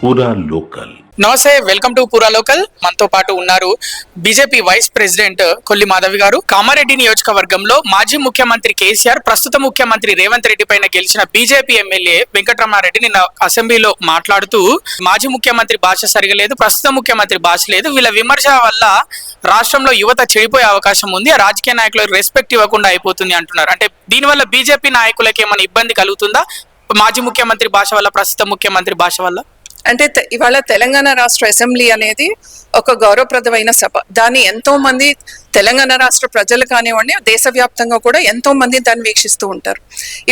పూరా లోకల్. నమస్తే, welcome to పూరా లోకల్. మనతో పాటు ఉన్నారు BJP vice president Kolli Madhavi గారు. కామారెడ్డి నియోజకవర్గంలో మాజీ ముఖ్యమంత్రి కేసీఆర్, ప్రస్తుత ముఖ్యమంత్రి రేవంత్ రెడ్డి పైన గెలిచిన బీజేపీ ఎమ్మెల్యే వెంకటరమణారెడ్డి నిన్న అసెంబ్లీలో మాట్లాడుతూ మాజీ ముఖ్యమంత్రి భాష సరిగలేదు, ప్రస్తుత ముఖ్యమంత్రి భాష లేదు, వీళ్ళ విమర్శ వల్ల రాష్ట్రంలో యువత చెడిపోయే అవకాశం ఉంది, ఆ రాజకీయ నాయకులకు రెస్పెక్ట్ ఇవ్వకుండా అయిపోతుంది అంటున్నారు. అంటే దీనివల్ల బీజేపీ నాయకులకి ఏమైనా ఇబ్బంది కలుగుతుందా మాజీ ముఖ్యమంత్రి భాష వల్ల, ప్రస్తుత ముఖ్యమంత్రి భాష వల్ల? అంటే ఇవాళ తెలంగాణ రాష్ట్ర అసెంబ్లీ అనేది ఒక గౌరవప్రదమైన సభ. దాన్ని ఎంతో మంది తెలంగాణ రాష్ట్ర ప్రజలు కానివ్వండి, దేశవ్యాప్తంగా కూడా ఎంతో మంది దాన్ని వీక్షిస్తూ ఉంటారు.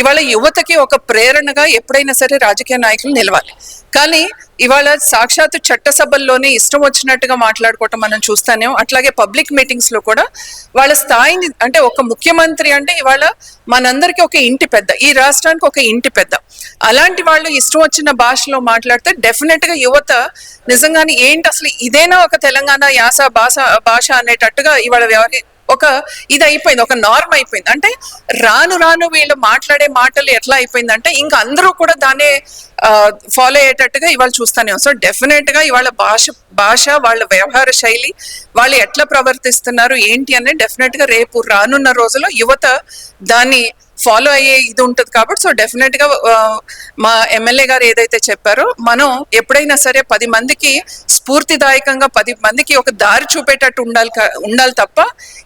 ఇవాళ యువతకి ఒక ప్రేరణగా ఎప్పుడైనా సరే రాజకీయ నాయకులు నిలవాలి. కానీ ఇవాళ సాక్షాత్తు చట్టసభల్లోనే ఇష్టం వచ్చినట్టుగా మాట్లాడుకోవటం మనం చూస్తానే. అట్లాగే పబ్లిక్ మీటింగ్స్ లో కూడా వాళ్ళ స్థాయిని, అంటే ఒక ముఖ్యమంత్రి అంటే ఇవాళ మనందరికీ ఒక ఇంటి పెద్ద, ఈ రాష్ట్రానికి ఒక ఇంటి పెద్ద. అలాంటి వాళ్ళు ఇష్టం వచ్చిన భాషలో మాట్లాడితే డెఫినెట్ గా యువత నిజంగానే ఏంటి అసలు ఇదేనా ఒక తెలంగాణ యాస భాష అనేటట్టుగా ఇవాళ ఒక ఇది అయిపోయింది, ఒక నార్మ్ అయిపోయింది. అంటే రాను రాను వీళ్ళు మాట్లాడే మాటలు ఎట్లా అయిపోయిందంటే ఇంకా అందరూ కూడా దాన్ని ఫాలో అయ్యేటట్టుగా ఇవాళ చూస్తానే. సో డెఫినెట్ గా ఇవాళ భాష వాళ్ళ వ్యవహార శైలి, వాళ్ళు ఎట్లా ప్రవర్తిస్తున్నారు ఏంటి అనేది డెఫినెట్ గా రేపు రానున్న రోజుల్లో యువత దాన్ని ఫాలో అయ్యే ఇది ఉంటుంది. కాబట్టి సో డెఫినెట్ గా మా ఎమ్మెల్యే గారు ఏదైతే చెప్పారో, మనం ఎప్పుడైనా సరే 10 మందికి స్ఫూర్తిదాయకంగా 10 మందికి ఒక దారి చూపేటట్టు ఉండాలి తప్ప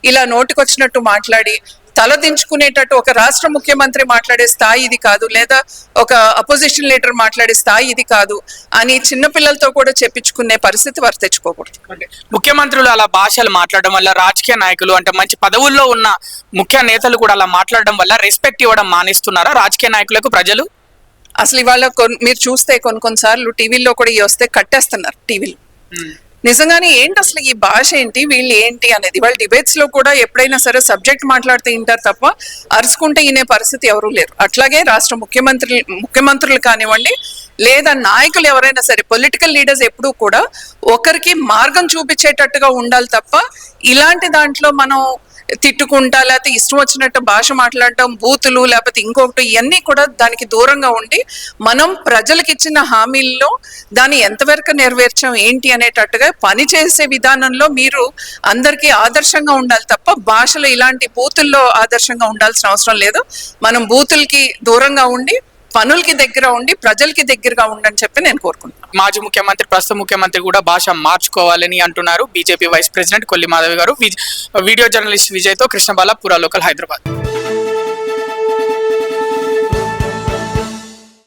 ఇలా నోటికొచ్చినట్టు మాట్లాడి తలదించుకునేటట్టు ఒక రాష్ట్ర ముఖ్యమంత్రి మాట్లాడే స్థాయి ఇది కాదు, లేదా ఒక అపోజిషన్ లీడర్ మాట్లాడే స్థాయి ఇది కాదు అని చిన్నపిల్లలతో కూడా చెప్పించుకునే పరిస్థితి వారు తెచ్చుకోకూడదు. ముఖ్యమంత్రులు అలా భాషలు మాట్లాడడం వల్ల రాజకీయ నాయకులు, అంటే మంచి పదవుల్లో ఉన్న ముఖ్య నేతలు కూడా అలా మాట్లాడడం వల్ల రెస్పెక్ట్ ఇవ్వడం మానేస్తున్నారా రాజకీయ నాయకులకు ప్రజలు? అసలు ఇవాళ మీరు చూస్తే కొన్నిసార్లు టీవీల్లో కూడా వస్తే కట్టేస్తున్నారు టీవీలో. నిజంగానే ఏంటి అసలు ఈ భాష ఏంటి, వీళ్ళు ఏంటి అనేది. వాళ్ళ డిబేట్స్ లో కూడా ఎప్పుడైనా సరే సబ్జెక్ట్ మాట్లాడితే వింటారు తప్ప అరుచుకుంటే వినే పరిస్థితి ఎవరూ లేరు. అట్లాగే రాష్ట్ర ముఖ్యమంత్రులు కానివ్వండి, లేదా నాయకులు ఎవరైనా సరే, పొలిటికల్ లీడర్స్ ఎప్పుడూ కూడా ఒకరికి మార్గం చూపించేటట్టుగా ఉండాలి తప్ప ఇలాంటి దాంట్లో మనం తిట్టుకుంటా లేకపోతే ఇష్టం వచ్చినట్టు భాష మాట్లాడటం, బూతులు లేకపోతే ఇంకొకటి, ఇవన్నీ కూడా దానికి దూరంగా ఉండి మనం ప్రజలకు ఇచ్చిన హామీల్లో దాన్ని ఎంతవరకు నెరవేర్చాం ఏంటి అనేటట్టుగా పనిచేసే విధానంలో మీరు అందరికీ ఆదర్శంగా ఉండాలి తప్ప భాషలో ఇలాంటి బూతుల్లో ఆదర్శంగా ఉండాల్సిన అవసరం లేదు. మనం బూతులకి దూరంగా ఉండి పనులకి దగ్గర ఉండి ప్రజలకి దగ్గరగా ఉండని చెప్పి నేను కోరుకుంటున్నాను. మాజీ ముఖ్యమంత్రి, ప్రస్తుత ముఖ్యమంత్రి కూడా భాష మార్చుకోవాలని అంటున్నారు BJP vice president Kolli Madhavi గారు. వీడియో జర్నలిస్ట్ విజయ్తో కృష్ణబాల, పూరా లోకల్, హైదరాబాద్.